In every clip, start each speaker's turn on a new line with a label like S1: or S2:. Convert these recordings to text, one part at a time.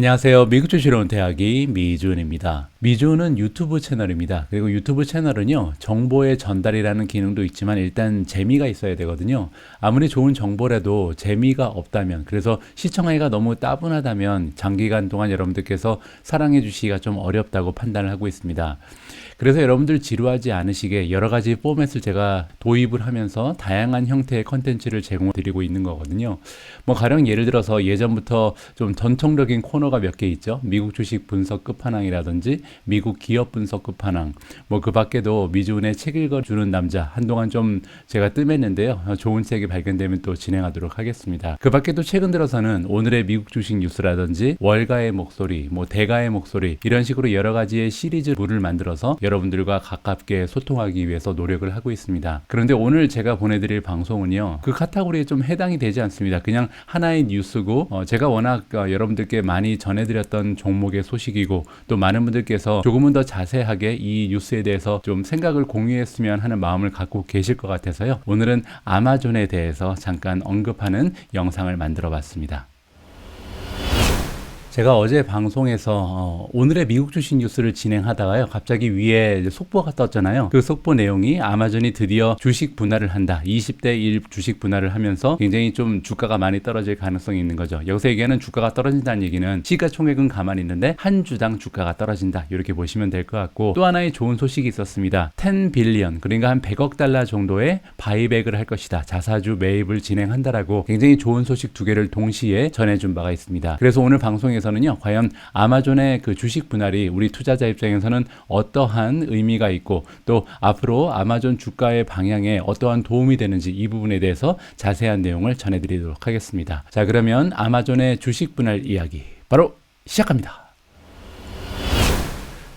S1: 안녕하세요. 미국 주식을 온 대학이 미주은입니다. 미주은은 유튜브 채널입니다. 그리고 유튜브 채널은요, 정보의 전달이라는 기능도 있지만 일단 재미가 있어야 되거든요. 아무리 좋은 정보라도 재미가 없다면, 그래서 시청하기가 너무 따분하다면 장기간 동안 여러분들께서 사랑해 주시기가 좀 어렵다고 판단을 하고 있습니다. 그래서 여러분들 지루하지 않으시게 여러 가지 포맷을 제가 도입을 하면서 다양한 형태의 컨텐츠를 제공드리고 있는 거거든요. 뭐 가령 예를 들어서 예전부터 좀 전통적인 코너가 몇 개 있죠. 미국 주식 분석 끝판왕이라든지 미국 기업 분석 끝판왕, 뭐 그 밖에도 미주은의 책 읽어주는 남자 한동안 좀 제가 뜸했는데요. 좋은 책이 발견되면 또 진행하도록 하겠습니다. 그 밖에도 최근 들어서는 오늘의 미국 주식 뉴스라든지 월가의 목소리, 뭐 대가의 목소리, 이런 식으로 여러 가지의 시리즈물을 만들어서 여러분들과 가깝게 소통하기 위해서 노력을 하고 있습니다. 그런데 오늘 제가 보내드릴 방송은요, 그 카테고리에 좀 해당이 되지 않습니다. 그냥 하나의 뉴스고, 제가 워낙 여러분들께 많이 전해드렸던 종목의 소식이고, 또 많은 분들께서 조금은 더 자세하게 이 뉴스에 대해서 좀 생각을 공유했으면 하는 마음을 갖고 계실 것 같아서요, 오늘은 아마존에 대해서 잠깐 언급하는 영상을 만들어 봤습니다. 제가 어제 방송에서 오늘의 미국 주식 뉴스를 진행하다가요, 갑자기 위에 속보가 떴잖아요. 그 속보 내용이 아마존이 드디어 주식 분할을 한다, 20대 1 주식 분할을 하면서 굉장히 좀 주가가 많이 떨어질 가능성이 있는 거죠. 여기서 얘기하는 주가가 떨어진다는 얘기는 시가총액은 가만히 있는데 한 주당 주가가 떨어진다, 이렇게 보시면 될 것 같고, 또 하나의 좋은 소식이 있었습니다. 10 빌리언, 그러니까 한 100억 달러 정도의 바이백을 할 것이다, 자사주 매입을 진행한다라고 굉장히 좋은 소식 두 개를 동시에 전해준 바가 있습니다. 그래서 오늘 방송에서는요, 과연 아마존의 그 주식 분할이 우리 투자자 입장에서는 어떠한 의미가 있고, 또 앞으로 아마존 주가의 방향에 어떠한 도움이 되는지, 이 부분에 대해서 자세한 내용을 전해드리도록 하겠습니다. 자, 그러면 아마존의 주식 분할 이야기 바로 시작합니다.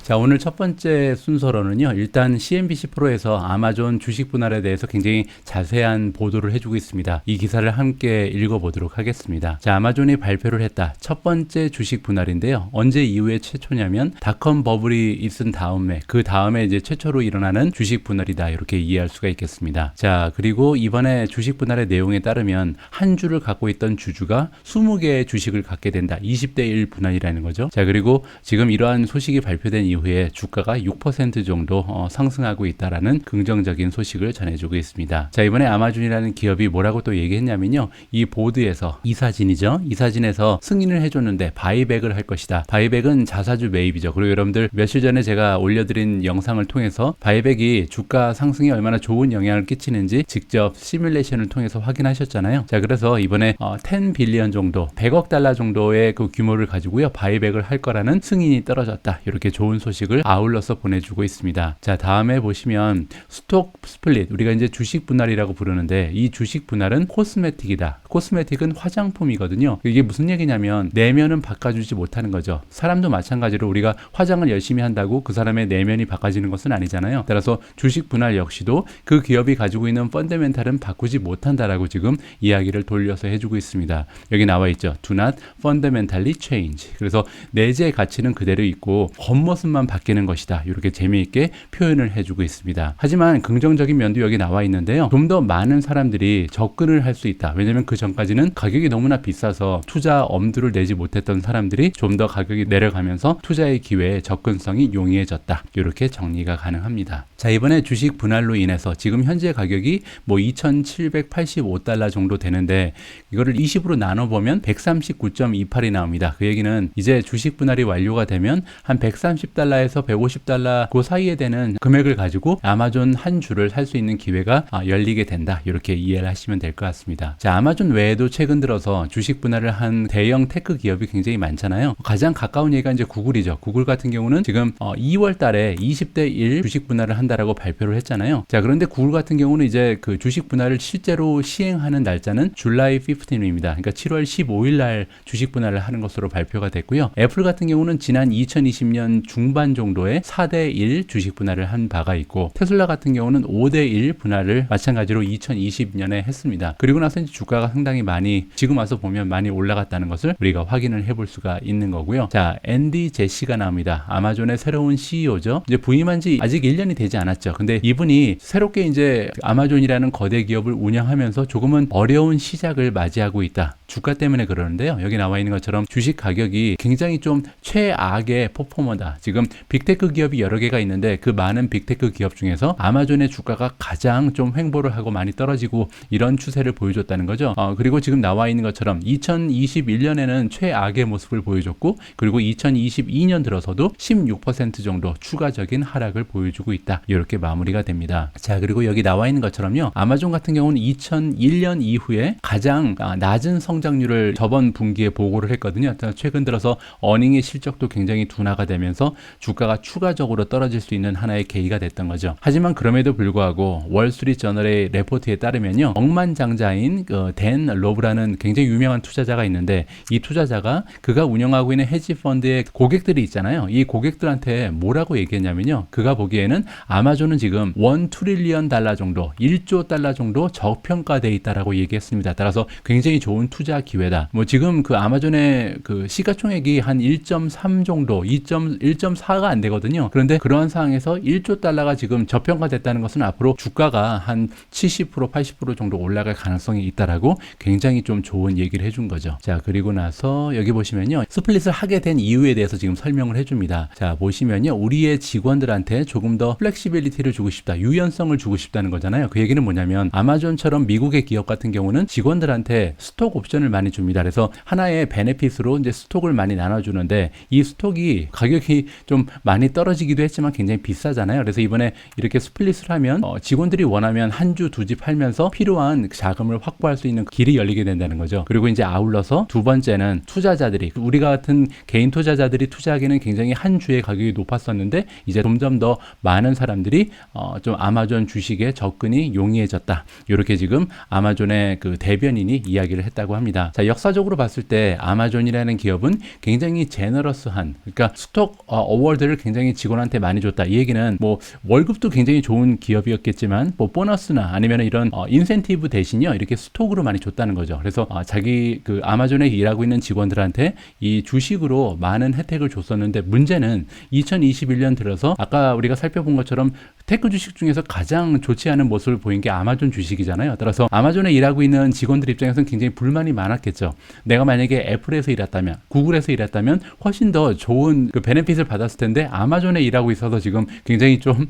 S1: 자, 오늘 첫 번째 순서로는요, 일단 CNBC 프로에서 아마존 주식 분할에 대해서 굉장히 자세한 보도를 해주고 있습니다. 이 기사를 함께 읽어보도록 하겠습니다. 자, 아마존이 발표를 했다. 첫 번째 주식 분할인데요. 언제 이후에 최초냐면 닷컴 버블이 있은 다음에, 그 다음에 이제 최초로 일어나는 주식 분할이다, 이렇게 이해할 수가 있겠습니다. 자, 그리고 이번에 주식 분할의 내용에 따르면 한 주를 갖고 있던 주주가 20개의 주식을 갖게 된다. 20대 1 분할이라는 거죠. 자, 그리고 지금 이러한 소식이 발표된 이후에 주가가 6% 정도 상승하고 있다라는 긍정적인 소식을 전해주고 있습니다. 자, 이번에 아마존이라는 기업이 뭐라고 또 얘기했냐면요, 이 보드에서, 이 사진이죠, 이 사진에서 승인을 해줬는데 바이백을 할 것이다. 바이백은 자사주 매입이죠. 그리고 여러분들 며칠 전에 제가 올려드린 영상을 통해서 바이백이 주가 상승에 얼마나 좋은 영향을 끼치는지 직접 시뮬레이션을 통해서 확인하셨잖아요. 자, 그래서 이번에 10 빌리언 정도, 100억 달러 정도의 그 규모를 가지고요, 바이백을 할 거라는 승인이 떨어졌다, 이렇게 좋은 소식을 아울러서 보내주고 있습니다. 자, 다음에 보시면 스톡 스플릿, 우리가 이제 주식 분할이라고 부르는데, 이 주식 분할은 코스메틱이다. 코스메틱은 화장품이거든요. 이게 무슨 얘기냐면 내면은 바꿔주지 못하는 거죠. 사람도 마찬가지로 우리가 화장을 열심히 한다고 그 사람의 내면이 바꿔지는 것은 아니잖아요. 따라서 주식 분할 역시도 그 기업이 가지고 있는 펀더멘탈은 바꾸지 못한다라고 지금 이야기를 돌려서 해주고 있습니다. 여기 나와 있죠. Do not fundamentally change. 그래서 내재 가치는 그대로 있고 겉모습만 바뀌는 것이다, 이렇게 재미있게 표현을 해주고 있습니다. 하지만 긍정적인 면도 여기 나와 있는데요, 좀 더 많은 사람들이 접근을 할 수 있다. 왜냐면 그 전까지는 가격이 너무나 비싸서 투자 엄두를 내지 못했던 사람들이 좀 더 가격이 내려가면서 투자의 기회에 접근성이 용이해졌다, 이렇게 정리가 가능합니다. 자, 이번에 주식 분할로 인해서 지금 현재 가격이 뭐 2,785달러 정도 되는데, 이거를 20으로 나눠보면 139.28이 나옵니다. 그 얘기는 이제 주식 분할이 완료가 되면 한 130달러에서 150달러 그 사이에 되는 금액을 가지고 아마존 한 주를 살 수 있는 기회가 열리게 된다, 이렇게 이해를 하시면 될 것 같습니다. 자, 아마존 외에도 최근 들어서 주식 분할을 한 대형 테크 기업이 굉장히 많잖아요. 가장 가까운 얘기가 이제 구글이죠. 구글 같은 경우는 지금 2월 달에 20대 1 주식 분할을 한다라고 발표를 했잖아요. 자, 그런데 구글 같은 경우는 이제 그 주식 분할을 실제로 시행하는 날짜는 July 15일입니다. 그러니까 7월 15일 날 주식 분할을 하는 것으로 발표가 됐고요. 애플 같은 경우는 지난 2020년 중반 중반 정도의 4대1 주식 분할을 한 바가 있고, 테슬라 같은 경우는 5대1 분할을 마찬가지로 2020년에 했습니다. 그리고 나서 이제 주가가 상당히 많이, 지금 와서 보면 많이 올라갔다는 것을 우리가 확인을 해볼 수가 있는 거고요. 자, 앤디 제시가 나옵니다. 아마존의 새로운 CEO죠. 이제 부임한 지 아직 1년이 되지 않았죠. 근데 이분이 새롭게 이제 아마존이라는 거대 기업을 운영하면서 조금은 어려운 시작을 맞이하고 있다. 주가 때문에 그러는데요. 여기 나와 있는 것처럼 주식 가격이 굉장히 좀 최악의 퍼포머다. 지금 빅테크 기업이 여러 개가 있는데 그 많은 빅테크 기업 중에서 아마존의 주가가 가장 좀 횡보를 하고 많이 떨어지고 이런 추세를 보여줬다는 거죠. 그리고 지금 나와 있는 것처럼 2021년에는 최악의 모습을 보여줬고, 그리고 2022년 들어서도 16% 정도 추가적인 하락을 보여주고 있다. 이렇게 마무리가 됩니다. 자, 그리고 여기 나와 있는 것처럼요. 아마존 같은 경우는 2001년 이후에 가장 낮은 성장률을 저번 분기에 보고를 했거든요. 최근 들어서 어닝의 실적도 굉장히 둔화가 되면서 주가가 추가적으로 떨어질 수 있는 하나의 계기가 됐던 거죠. 하지만 그럼에도 불구하고 월스트리트저널의 레포트에 따르면요, 억만장자인 댄 로브라는 굉장히 유명한 투자자가 있는데, 이 투자자가 그가 운영하고 있는 헤지펀드의 고객들이 있잖아요. 이 고객들한테 뭐라고 얘기했냐면요, 그가 보기에는 아마존은 지금 1 트릴리언 달러 정도, 1조 달러 정도 저평가돼 있다라고 얘기했습니다. 따라서 굉장히 좋은 투자 기회다. 뭐 지금 그 아마존의 그 시가총액이 한 1.3 정도, 1.4가 안 되거든요. 그런데 그러한 상황에서 1조 달러가 지금 저평가됐다는 것은 앞으로 주가가 한 70%, 80% 정도 올라갈 가능성이 있다라고 굉장히 좀 좋은 얘기를 해준 거죠. 자, 그리고 나서 여기 보시면요, 스플릿을 하게 된 이유에 대해서 지금 설명을 해줍니다. 자, 보시면요, 우리의 직원들한테 조금 더 플렉시빌리티를 주고 싶다, 유연성을 주고 싶다는 거잖아요. 그 얘기는 뭐냐면 아마존처럼 미국의 기업 같은 경우는 직원들한테 스톡 옵션을 많이 줍니다. 그래서 하나의 베네핏으로 이제 스톡을 많이 나눠주는데, 이 스톡이 가격이 좀 많이 떨어지기도 했지만 굉장히 비싸잖아요. 그래서 이번에 이렇게 스플릿을 하면 직원들이 원하면 한 주 두 집 팔면서 필요한 자금을 확보할 수 있는 길이 열리게 된다는 거죠. 그리고 이제 아울러서 두 번째는 투자자들이, 우리가 같은 개인 투자자들이 투자하기는 굉장히 한 주의 가격이 높았었는데 이제 점점 더 많은 사람들이 좀 아마존 주식에 접근이 용이해졌다. 이렇게 지금 아마존의 그 대변인이 이야기를 했다고 합니다. 자, 역사적으로 봤을 때 아마존이라는 기업은 굉장히 제너러스한, 그러니까 스톡 어워드를 굉장히 직원한테 많이 줬다. 이 얘기는 뭐 월급도 굉장히 좋은 기업이었겠지만 뭐 보너스나 아니면 이런 인센티브 대신요, 이렇게 스톡으로 많이 줬다는 거죠. 그래서 자기 그 아마존에 일하고 있는 직원들한테 이 주식으로 많은 혜택을 줬었는데, 문제는 2021년 들어서 아까 우리가 살펴본 것처럼 테크 주식 중에서 가장 좋지 않은 모습을 보인 게 아마존 주식이잖아요. 따라서 아마존에 일하고 있는 직원들 입장에서는 굉장히 불만이 많았겠죠. 내가 만약에 애플에서 일했다면, 구글에서 일했다면 훨씬 더 좋은 그 베네핏을 받았을 텐데 아마존에 일하고 있어서 지금 굉장히 좀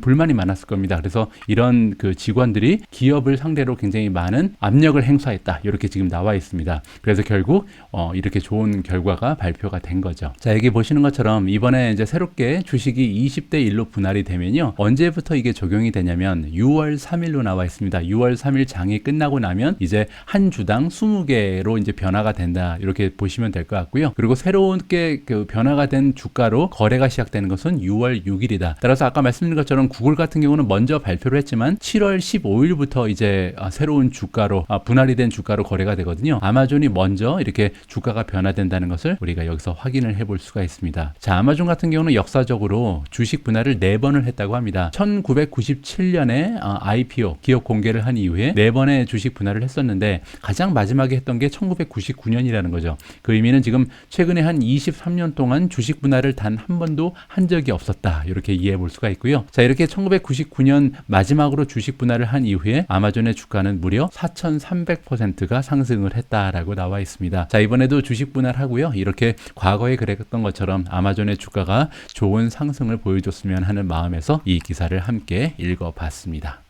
S1: 불만이 많았을 겁니다. 그래서 이런 그 직원들이 기업을 상대로 굉장히 많은 압력을 행사했다. 이렇게 지금 나와 있습니다. 그래서 결국 이렇게 좋은 결과가 발표가 된 거죠. 자, 여기 보시는 것처럼 이번에 이제 새롭게 주식이 20대 1로 분할이 되면요, 언제부터 이게 적용이 되냐면 6월 3일로 나와 있습니다. 6월 3일 장이 끝나고 나면 이제 한 주당 20개로 이제 변화가 된다. 이렇게 보시면 될 것 같고요. 그리고 새롭게 그 변화가 된 주가로 거래가 시작되는 것은 6월 6일이다. 따라서 아까 말씀드린 것처럼 구글 같은 경우는 먼저 발표를 했지만 7월 15일부터 이제 새로운 주가로 분할이 된 주가로 거래가 되거든요. 아마존이 먼저 이렇게 주가가 변화된다는 것을 우리가 여기서 확인을 해볼 수가 있습니다. 자, 아마존 같은 경우는 역사적으로 주식 분할을 4번을 했다고 합니다. 1997년에 IPO 기업 공개를 한 이후에 4번의 주식 분할을 했었는데 가장 마지막에 했던 게 1999년이라는 거죠. 그 의미는 지금 최근에 한 23년 동안 주식 분할을 단 한 번도 한 적이 없었다. 이렇게 이해해 볼 수가 있고요. 자, 이렇게 1999년 마지막으로 주식 분할을 한 이후에 아마존의 주가는 무려 4,300%가 상승을 했다라고 나와 있습니다. 자, 이번에도 주식 분할하고요. 이렇게 과거에 그랬던 것처럼 아마존의 주가가 좋은 상승을 보여줬으면 하는 마음에서 이 기사를 함께 읽어봤습니다.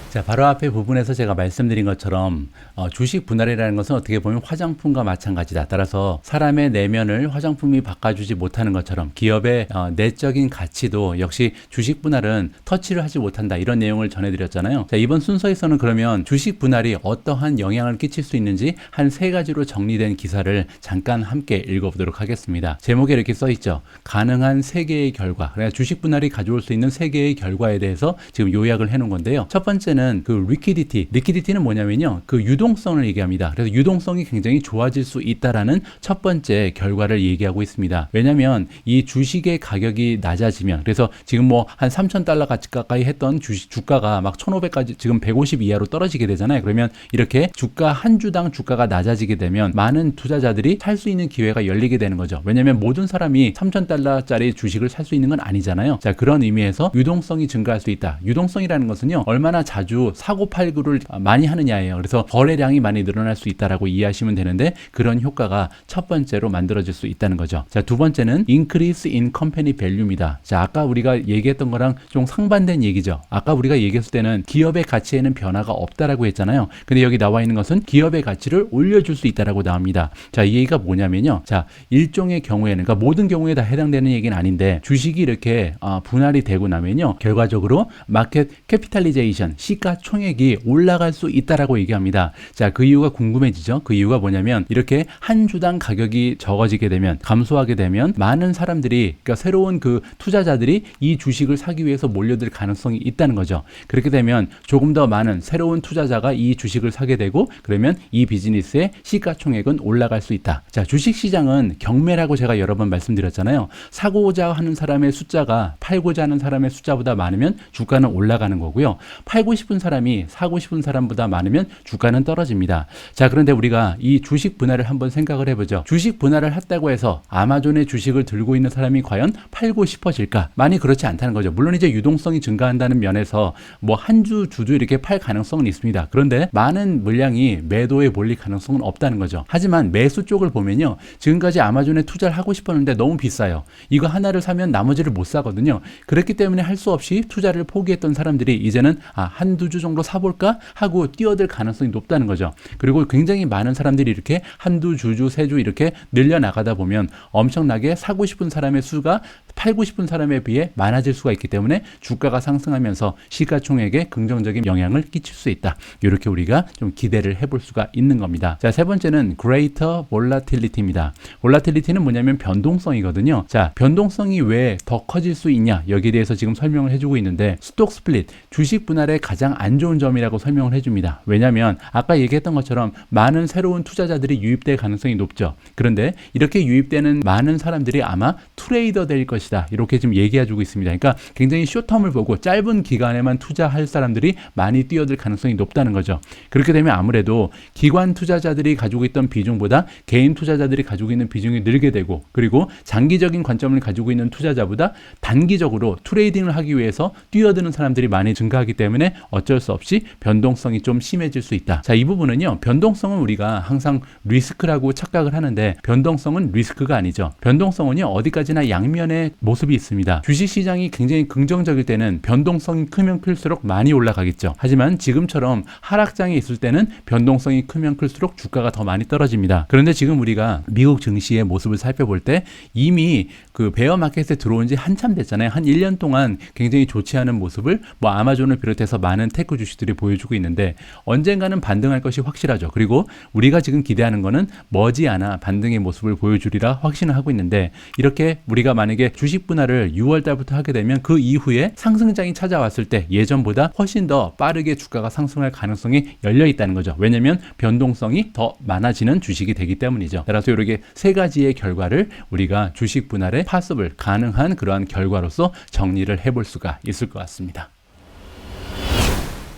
S1: 자, 바로 앞에 부분에서 제가 말씀드린 것처럼 주식 분할이라는 것은 어떻게 보면 화장품과 마찬가지다. 따라서 사람의 내면을 화장품이 바꿔주지 못하는 것처럼 기업의 내적인 가치도 역시 주식 분할은 터치를 하지 못한다. 이런 내용을 전해드렸잖아요. 자, 이번 순서에서는 그러면 주식 분할이 어떠한 영향을 끼칠 수 있는지 한 3가지로 정리된 기사를 잠깐 함께 읽어보도록 하겠습니다. 제목에 이렇게 써있죠. 가능한 3개의 결과. 그러니까 주식 분할이 가져올 수 있는 3개의 결과에 대해서 지금 요약을 해놓은 건데요. 첫 번째는 번째는 그 리퀴디티는 뭐냐면요. 그 유동성을 얘기합니다. 그래서 유동성이 굉장히 좋아질 수 있다라는 첫 번째 결과를 얘기하고 있습니다. 왜냐면 이 주식의 가격이 낮아지면, 그래서 지금 뭐 한 3,000달러 가까이 했던 주가가 막 1,500까지 지금 150 이하로 떨어지게 되잖아요. 그러면 이렇게 한 주당 주가가 낮아지게 되면 많은 투자자들이 살 수 있는 기회가 열리게 되는 거죠. 왜냐면 모든 사람이 3,000달러짜리 주식을 살 수 있는 건 아니잖아요. 자, 그런 의미에서 유동성이 증가할 수 있다. 유동성이라는 것은요, 얼마나 자주 사고 팔고를 많이 하느냐예요. 그래서 거래량이 많이 늘어날 수 있다라고 이해하시면 되는데, 그런 효과가 첫 번째로 만들어질 수 있다는 거죠. 자, 두 번째는 increase in company value입니다. 자, 아까 우리가 얘기했던 거랑 좀 상반된 얘기죠. 아까 우리가 얘기했을 때는 기업의 가치에는 변화가 없다라고 했잖아요. 근데 여기 나와 있는 것은 기업의 가치를 올려줄 수 있다라고 나옵니다. 자, 이 얘기가 뭐냐면요. 자, 일종의 경우에는, 그러니까 모든 경우에 다 해당되는 얘기는 아닌데, 주식이 이렇게 분할이 되고 나면요, 결과적으로 마켓 캐피탈리제이션, 시가총액이 올라갈 수 있다라고 얘기합니다. 자, 그 이유가 궁금해지죠. 그 이유가 뭐냐면, 이렇게 한 주당 가격이 적어지게 되면, 감소하게 되면 많은 사람들이, 그러니까 새로운 그 투자자들이 이 주식을 사기 위해서 몰려들 가능성이 있다는 거죠. 그렇게 되면 조금 더 많은 새로운 투자자가 이 주식을 사게 되고, 그러면 이 비즈니스의 시가총액은 올라갈 수 있다. 자, 주식시장은 경매라고 제가 여러 번 말씀드렸잖아요. 사고자 하는 사람의 숫자가 팔고자 하는 사람의 숫자보다 많으면 주가는 올라가는 거고요. 팔고 싶은 사람이 사고 싶은 사람보다 많으면 주가는 떨어집니다. 자, 그런데 우리가 이 주식 분할을 한번 생각을 해보죠. 주식 분할을 했다고 해서 아마존의 주식을 들고 있는 사람이 과연 팔고 싶어질까? 많이 그렇지 않다는 거죠. 물론 이제 유동성이 증가한다는 면에서 뭐 한 주도 이렇게 팔 가능성은 있습니다. 그런데 많은 물량이 매도에 몰릴 가능성은 없다는 거죠. 하지만 매수 쪽을 보면요, 지금까지 아마존에 투자를 하고 싶었는데 너무 비싸요. 이거 하나를 사면 나머지를 못 사거든요. 그렇기 때문에 할 수 없이 투자를 포기했던 사람들이 이제는 한두 주 정도 사볼까 하고 뛰어들 가능성이 높다는 거죠. 그리고 굉장히 많은 사람들이 이렇게 한두 주, 세 주 이렇게 늘려나가다 보면 엄청나게 사고 싶은 사람의 수가 팔고 싶은 사람에 비해 많아질 수가 있기 때문에 주가가 상승하면서 시가총액에 긍정적인 영향을 끼칠 수 있다. 이렇게 우리가 좀 기대를 해볼 수가 있는 겁니다. 자, 세 번째는 greater volatility입니다. volatility는 뭐냐면 변동성이거든요. 자, 변동성이 왜 더 커질 수 있냐, 여기에 대해서 지금 설명을 해주고 있는데, 스톡 스플릿, 주식 분할의 가장 안 좋은 점이라고 설명을 해줍니다. 왜냐하면 아까 얘기했던 것처럼 많은 새로운 투자자들이 유입될 가능성이 높죠. 그런데 이렇게 유입되는 많은 사람들이 아마 트레이더 될 것이다, 이렇게 지금 얘기해주고 있습니다. 그러니까 굉장히 숏텀을 보고 짧은 기간에만 투자할 사람들이 많이 뛰어들 가능성이 높다는 거죠. 그렇게 되면 아무래도 기관 투자자들이 가지고 있던 비중보다 개인 투자자들이 가지고 있는 비중이 늘게 되고, 그리고 장기적인 관점을 가지고 있는 투자자보다 단기적으로 트레이딩을 하기 위해서 뛰어드는 사람들이 많이 증가하기 때문에 어쩔 수 없이 변동성이 좀 심해질 수 있다. 자, 이 부분은요, 변동성은 우리가 항상 리스크라고 착각을 하는데, 변동성은 리스크가 아니죠. 변동성은요, 어디까지나 양면의 모습이 있습니다. 주식시장이 굉장히 긍정적일 때는 변동성이 크면 클수록 많이 올라가겠죠. 하지만 지금처럼 하락장에 있을 때는 변동성이 크면 클수록 주가가 더 많이 떨어집니다. 그런데 지금 우리가 미국 증시의 모습을 살펴볼 때 이미 그 베어 마켓에 들어온 지 한참 됐잖아요. 한 1년 동안 굉장히 좋지 않은 모습을 뭐 아마존을 비롯해서 많은 테크 주식들이 보여주고 있는데, 언젠가는 반등할 것이 확실하죠. 그리고 우리가 지금 기대하는 거는 머지않아 반등의 모습을 보여주리라 확신을 하고 있는데, 이렇게 우리가 만약에 주식 분할을 6월 달부터 하게 되면 그 이후에 상승장이 찾아왔을 때 예전보다 훨씬 더 빠르게 주가가 상승할 가능성이 열려 있다는 거죠. 왜냐하면 변동성이 더 많아지는 주식이 되기 때문이죠. 따라서 이렇게 세 가지의 결과를 우리가 주식 분할의 파서블 가능한 그러한 결과로서 정리를 해볼 수가 있을 것 같습니다.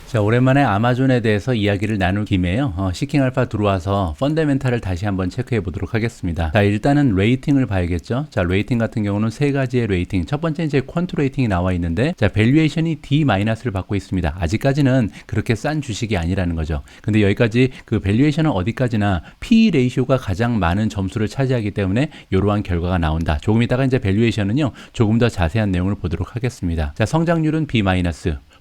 S1: 자, 오랜만에 아마존에 대해서 이야기를 나눌 김에요. 시킹알파 들어와서 펀더멘탈을 다시 한번 체크해 보도록 하겠습니다. 자, 일단은 레이팅을 봐야겠죠. 자, 레이팅 같은 경우는 세 가지의 레이팅. 첫 번째 이제 퀀트 레이팅이 나와 있는데, 자, 밸류에이션이 D-를 받고 있습니다. 아직까지는 그렇게 싼 주식이 아니라는 거죠. 근데 여기까지 그 밸류에이션은 어디까지나 P 레이쇼가 가장 많은 점수를 차지하기 때문에 이러한 결과가 나온다. 조금 이따가 이제 밸류에이션은요, 조금 더 자세한 내용을 보도록 하겠습니다. 자, 성장률은 B-,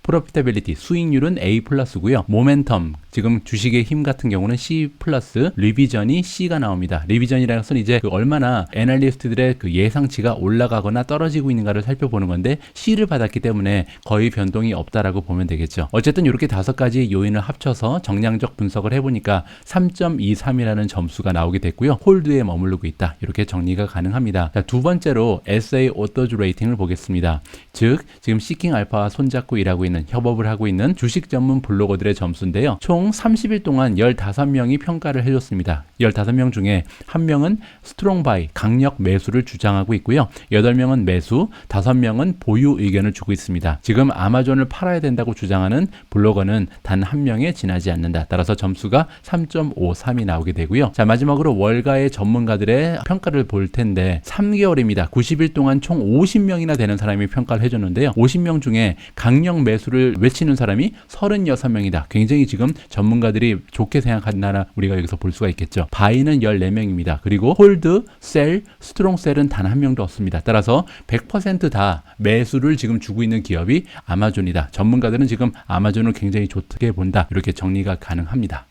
S1: 프로피타빌리티, 수익률은 A+고요. 모멘텀, 지금 주식의 힘 같은 경우는 C+, 리비전이 C가 나옵니다. 리비전이라는 것은 이제 그 얼마나 애널리스트들의 그 예상치가 올라가거나 떨어지고 있는가를 살펴보는 건데, C를 받았기 때문에 거의 변동이 없다라고 보면 되겠죠. 어쨌든 이렇게 5가지 요인을 합쳐서 정량적 분석을 해보니까 3.23이라는 점수가 나오게 됐고요. 홀드에 머무르고 있다, 이렇게 정리가 가능합니다. 자, 두 번째로 SA 오토즈 레이팅을 보겠습니다. 즉 지금 시킹 알파와 손잡고 일하고 있는, 협업을 하고 있는 주식 전문 블로거들의 점수인데요. 총 30일 동안 15명이 평가를 해줬습니다. 15명 중에 1명은 스트롱 바이, 강력 매수를 주장하고 있고요. 8명은 매수, 5명은 보유 의견을 주고 있습니다. 지금 아마존을 팔아야 된다고 주장하는 블로거는 단 1명에 지나지 않는다. 따라서 점수가 3.53이 나오게 되고요. 자, 마지막으로 월가의 전문가들의 평가를 볼 텐데 3개월입니다. 90일 동안 총 50명이나 되는 사람이 평가를 해줬는데요. 50명 중에 강력 매수를 외치는 사람이 36명이다. 굉장히 지금 전문가들이 좋게 생각한다나 우리가 여기서 볼 수가 있겠죠. 바이는 14명입니다. 그리고 홀드, 셀, 스트롱 셀은 단 1명도 없습니다. 따라서 100% 다 매수를 지금 주고 있는 기업이 아마존이다. 전문가들은 지금 아마존을 굉장히 좋게 본다. 이렇게 정리가 가능합니다.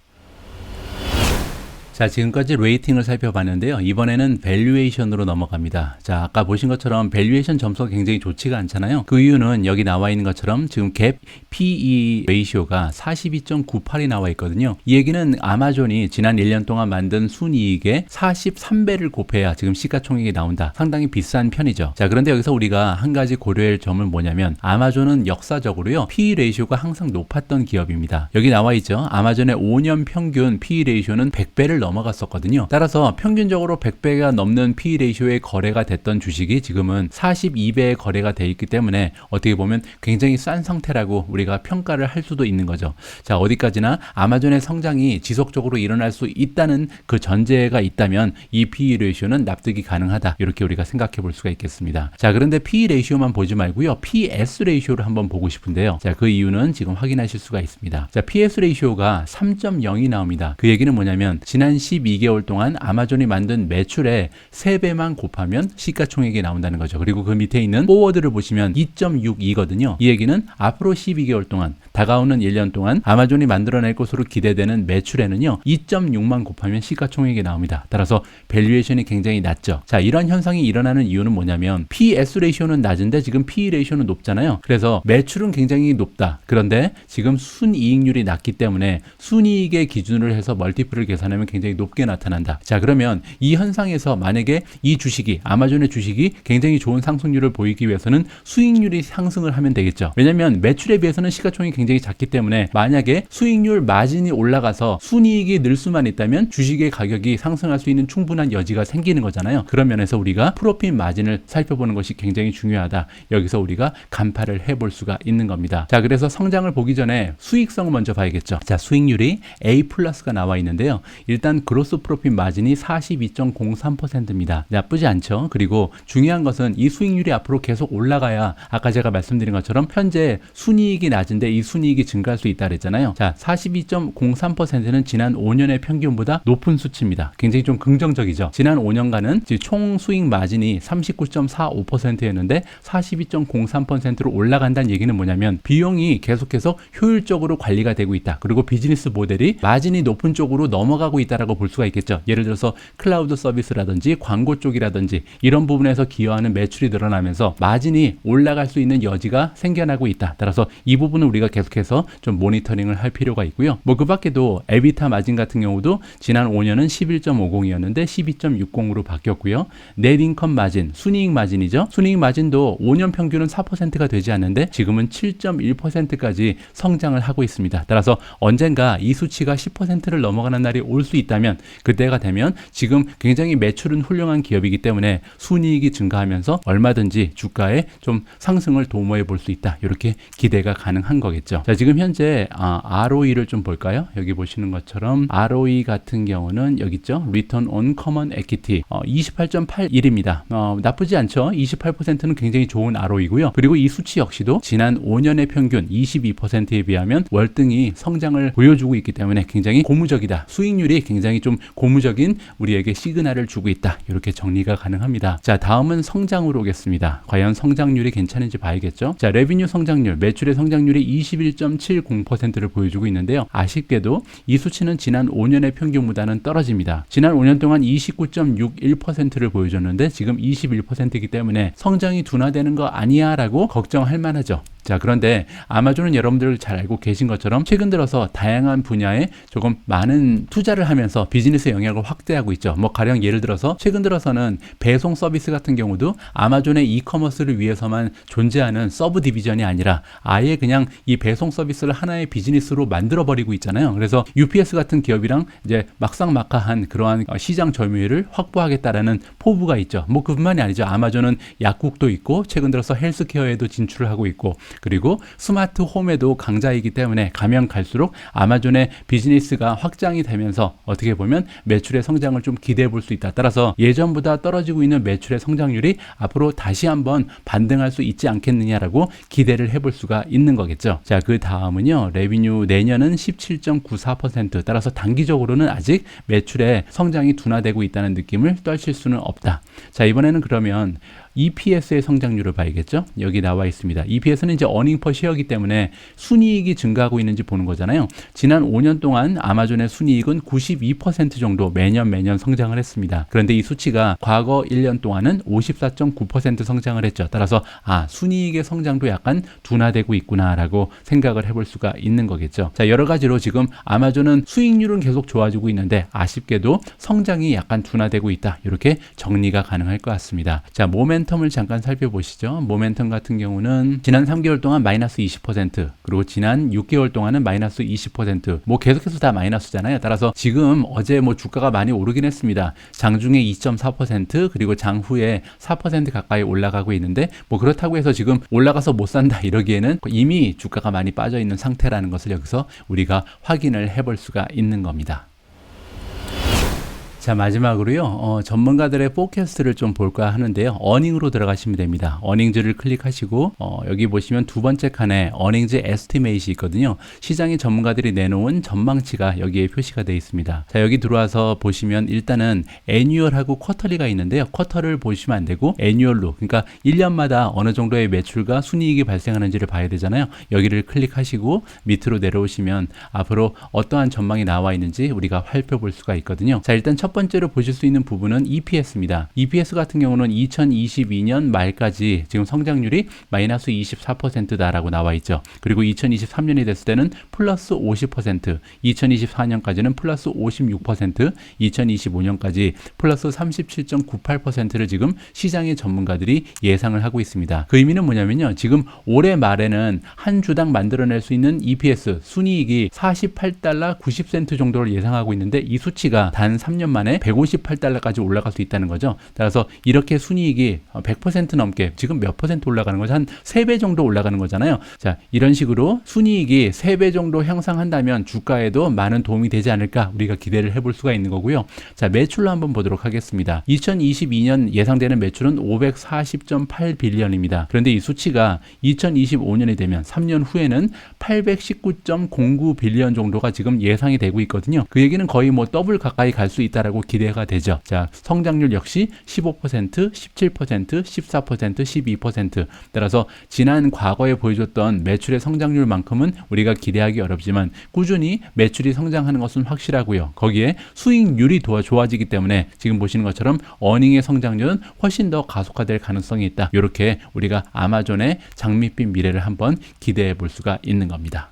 S1: 자, 지금까지 레이팅을 살펴봤는데요. 이번에는 밸류에이션으로 넘어갑니다. 자, 아까 보신 것처럼 밸류에이션 점수가 굉장히 좋지가 않잖아요. 그 이유는 여기 나와 있는 것처럼 지금 갭 PE 레이시오가 42.98이 나와 있거든요. 이 얘기는 아마존이 지난 1년 동안 만든 순이익의 43배를 곱해야 지금 시가총액이 나온다. 상당히 비싼 편이죠. 자, 그런데 여기서 우리가 한 가지 고려할 점은 뭐냐면 아마존은 역사적으로요. PE 레이시오가 항상 높았던 기업입니다. 여기 나와 있죠. 아마존의 5년 평균 PE 레이시오는 100배를 넘어갔었거든요. 따라서 평균적으로 100배가 넘는 PE 레이시오의 거래가 됐던 주식이 지금은 42배의 거래가 돼 있기 때문에 어떻게 보면 굉장히 싼 상태라고 우리가 평가를 할 수도 있는 거죠. 자, 어디까지나 아마존의 성장이 지속적으로 일어날 수 있다는 그 전제가 있다면 이 PE 레이시오는 납득이 가능하다. 이렇게 우리가 생각해 볼 수가 있겠습니다. 자, 그런데 PE 레이시오만 보지 말고요. PS 레이시오를 한번 보고 싶은데요. 자, 그 이유는 지금 확인하실 수가 있습니다. 자, PS 레이시오가 3.0이 나옵니다. 그 얘기는 뭐냐면 지난 12개월 동안 아마존이 만든 매출의 3배만 곱하면 시가총액이 나온다는 거죠. 그리고 그 밑에 있는 포워드를 보시면 2.62거든요. 이 얘기는 앞으로 12개월 동안, 다가오는 1년 동안 아마존이 만들어낼 것으로 기대되는 매출에는요 2.6만 곱하면 시가총액이 나옵니다. 따라서 밸류에이션이 굉장히 낮죠. 자, 이런 현상이 일어나는 이유는 뭐냐면 PS 레이시오는 낮은데 지금 PE 레이시오는 높잖아요. 그래서 매출은 굉장히 높다. 그런데 지금 순이익률이 낮기 때문에 순이익의 기준으로 해서 멀티플을 계산하면 굉장히 높게 나타난다. 자, 그러면 이 현상에서 만약에 이 주식이, 아마존의 주식이 굉장히 좋은 상승률을 보이기 위해서는 수익률이 상승을 하면 되겠죠. 왜냐하면 매출에 비해서는 시가총액이 굉장히 작기 때문에 만약에 수익률 마진이 올라가서 순이익이 늘 수만 있다면 주식의 가격이 상승할 수 있는 충분한 여지가 생기는 거잖아요. 그런 면에서 우리가 프로핏 마진을 살펴보는 것이 굉장히 중요하다. 여기서 우리가 간파를 해볼 수가 있는 겁니다. 자, 그래서 성장을 보기 전에 수익성을 먼저 봐야겠죠. 자, 수익률이 A 플러스가 나와 있는데요. 일단 그로스 프로핏 마진이 42.03%입니다. 나쁘지 않죠. 그리고 중요한 것은 이 수익률이 앞으로 계속 올라가야 아까 제가 말씀드린 것처럼 현재 순이익이 낮은데 이 순이익이 증가할 수 있다 그랬잖아요. 자, 42.03%는 지난 5년의 평균보다 높은 수치입니다. 굉장히 좀 긍정적이죠. 지난 5년간은 총 수익 마진이 39.45%였는데 42.03%로 올라간다는 얘기는 뭐냐면 비용이 계속해서 효율적으로 관리가 되고 있다. 그리고 비즈니스 모델이 마진이 높은 쪽으로 넘어가고 있다라고 볼 수가 있겠죠. 예를 들어서 클라우드 서비스라든지 광고 쪽이라든지 이런 부분에서 기여하는 매출이 늘어나면서 마진이 올라갈 수 있는 여지가 생겨나고 있다. 따라서 이 부분은 우리가 계속해서 좀 모니터링을 할 필요가 있고요. 뭐 그 밖에도 에비타 마진 같은 경우도 지난 5년은 11.50이었는데 12.60으로 바뀌었고요. 넷인컴 마진, 순이익 마진이죠. 순이익 마진도 5년 평균은 4%가 되지 않는데 지금은 7.1%까지 성장을 하고 있습니다. 따라서 언젠가 이 수치가 10%를 넘어가는 날이 올 수 있다면 그때가 되면 지금 굉장히 매출은 훌륭한 기업이기 때문에 순이익이 증가하면서 얼마든지 주가에 좀 상승을 도모해 볼 수 있다. 이렇게 기대가 가능한 거겠죠. 자, 지금 현재 ROE를 좀 볼까요? 여기 보시는 것처럼 ROE 같은 경우는 여기 있죠. Return on Common Equity 28.81입니다. 나쁘지 않죠. 28%는 굉장히 좋은 ROE고요. 그리고 이 수치 역시도 지난 5년의 평균 22%에 비하면 월등히 성장을 보여주고 있기 때문에 굉장히 고무적이다. 수익률이 굉장히 좀 고무적인 우리에게 시그널을 주고 있다. 이렇게 정리가 가능합니다. 자, 다음은 성장으로 오겠습니다. 과연 성장률이 괜찮은지 봐야겠죠. 자, 레비뉴 성장률, 매출의 성장률이 21.70%를 보여주고 있는데요. 아쉽게도 이 수치는 지난 5년의 평균보다는 떨어집니다. 지난 5년 동안 29.61%를 보여줬는데 지금 21%이기 때문에 성장이 둔화되는 거 아니야 라고 걱정할 만하죠. 자, 그런데 아마존은 여러분들 잘 알고 계신 것처럼 최근 들어서 다양한 분야에 조금 많은 투자를 하면서 확장하면서 비즈니스 영역을 확대하고 있죠. 뭐 가령 예를 들어서 최근 들어서는 배송 서비스 같은 경우도 아마존의 이커머스를 위해서만 존재하는 서브 디비전이 아니라 아예 그냥 이 배송 서비스를 하나의 비즈니스로 만들어 버리고 있잖아요. 그래서 UPS 같은 기업이랑 이제 막상막하한 그러한 시장 점유율을 확보하겠다라는 포부가 있죠. 뭐 그뿐만이 아니죠. 아마존은 약국도 있고 최근 들어서 헬스케어에도 진출을 하고 있고 그리고 스마트 홈에도 강자이기 때문에 가면 갈수록 아마존의 비즈니스가 확장이 되면서 어떻게 보면 매출의 성장을 좀 기대해 볼 수 있다. 따라서 예전보다 떨어지고 있는 매출의 성장률이 앞으로 다시 한번 반등할 수 있지 않겠느냐라고 기대를 해볼 수가 있는 거겠죠. 자, 그 다음은요. 레비뉴 내년은 17.94%. 따라서 단기적으로는 아직 매출의 성장이 둔화되고 있다는 느낌을 떨칠 수는 없다. 자, 이번에는 그러면 EPS의 성장률을 봐야겠죠. 여기 나와 있습니다. EPS는 이제 earning per share이기 때문에 순이익이 증가하고 있는지 보는 거잖아요. 지난 5년 동안 아마존의 순이익은 92% 정도 매년 성장을 했습니다. 그런데 이 수치가 과거 1년 동안은 54.9% 성장을 했죠. 따라서 순이익의 성장도 약간 둔화되고 있구나라고 생각을 해볼 수가 있는 거겠죠. 자, 여러 가지로 지금 아마존은 수익률은 계속 좋아지고 있는데 아쉽게도 성장이 약간 둔화되고 있다. 이렇게 정리가 가능할 것 같습니다. 자, 모멘텀을 잠깐 살펴보시죠. 모멘텀 같은 경우는 지난 3개월 동안 마이너스 20%, 그리고 지난 6개월 동안은 마이너스 20%, 뭐 계속해서 다 마이너스잖아요. 따라서 지금 어제 뭐 주가가 많이 오르긴 했습니다. 장중에 2.4%, 그리고 장후에 4% 가까이 올라가고 있는데 뭐 그렇다고 해서 지금 올라가서 못 산다 이러기에는 이미 주가가 많이 빠져 있는 상태라는 것을 여기서 우리가 확인을 해볼 수가 있는 겁니다. 자, 마지막으로요. 전문가들의 포캐스트를 좀 볼까 하는데요. 어닝으로 들어가시면 됩니다. 어닝즈를 클릭하시고 여기 보시면 두 번째 칸에 어닝즈 에스티메이트이 있거든요. 시장의 전문가들이 내놓은 전망치가 여기에 표시가 되어 있습니다. 자, 여기 들어와서 보시면 일단은 애뉴얼하고 쿼터리가 있는데요. 쿼터를 보시면 안 되고 애뉴얼로, 그러니까 1년마다 어느 정도의 매출과 순이익이 발생하는지를 봐야 되잖아요. 여기를 클릭하시고 밑으로 내려오시면 앞으로 어떠한 전망이 나와 있는지 우리가 살펴볼 수가 있거든요. 자, 일단 첫 번째로 보실 수 있는 부분은 EPS입니다. EPS 같은 경우는 2022년 말까지 지금 성장률이 마이너스 24%다라고 나와 있죠. 그리고 2023년이 됐을 때는 플러스 50%, 2024년까지는 플러스 56%, 2025년까지 플러스 37.98%를 지금 시장의 전문가들이 예상을 하고 있습니다. 그 의미는 뭐냐면요. 지금 올해 말에는 한 주당 만들어낼 수 있는 EPS, 순이익이 48달러 90센트 정도를 예상하고 있는데 이 수치가 단 3년 만에 158달러까지 올라갈 수 있다는 거죠. 따라서 이렇게 순이익이 100% 넘게 지금 몇 퍼센트 올라가는 거죠? 한 3배 정도 올라가는 거잖아요. 자, 이런 식으로 순이익이 3배 정도 향상한다면 주가에도 많은 도움이 되지 않을까 우리가 기대를 해볼 수가 있는 거고요. 자, 매출로 한번 보도록 하겠습니다. 2022년 예상되는 매출은 540.8빌리언입니다. 그런데 이 수치가 2025년이 되면 3년 후에는 819.09빌리언 정도가 지금 예상이 되고 있거든요. 그 얘기는 거의 뭐 더블 가까이 갈 수 있다라고 기대가 되죠. 자, 성장률 역시 15%, 17%, 14%, 12%. 따라서 지난 과거에 보여줬던 매출의 성장률만큼은 우리가 기대하기 어렵지만 꾸준히 매출이 성장하는 것은 확실하고요. 거기에 수익률이 더 좋아지기 때문에 지금 보시는 것처럼 어닝의 성장률은 훨씬 더 가속화될 가능성이 있다. 이렇게 우리가 아마존의 장밋빛 미래를 한번 기대해 볼 수가 있는 겁니다.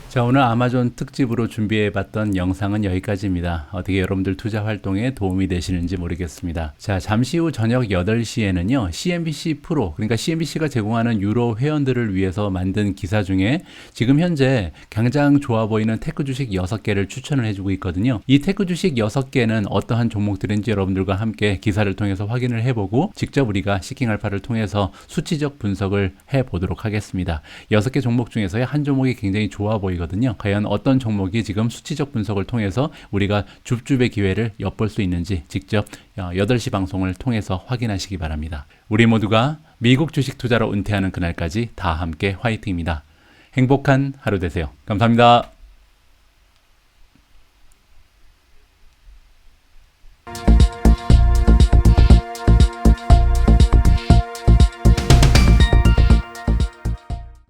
S1: 자, 오늘 아마존 특집으로 준비해봤던 영상은 여기까지입니다. 어떻게 여러분들 투자 활동에 도움이 되시는지 모르겠습니다. 자, 잠시 후 저녁 8시에는요, CNBC 프로, 그러니까 CNBC가 제공하는 유로 회원들을 위해서 만든 기사 중에 지금 현재 가장 좋아 보이는 테크 주식 6개를 추천을 해주고 있거든요. 이 테크 주식 6개는 어떠한 종목들인지 여러분들과 함께 기사를 통해서 확인을 해보고 직접 우리가 시킹알파를 통해서 수치적 분석을 해보도록 하겠습니다. 6개 종목 중에서의 한 종목이 굉장히 좋아 보이거든요. 과연 어떤 종목이 지금 수치적 분석을 통해서 우리가 줍줍의 기회를 엿볼 수 있는지 직접 8시 방송을 통해서 확인하시기 바랍니다. 우리 모두가 미국 주식 투자로 은퇴하는 그날까지 다 함께 화이팅입니다. 행복한 하루 되세요. 감사합니다.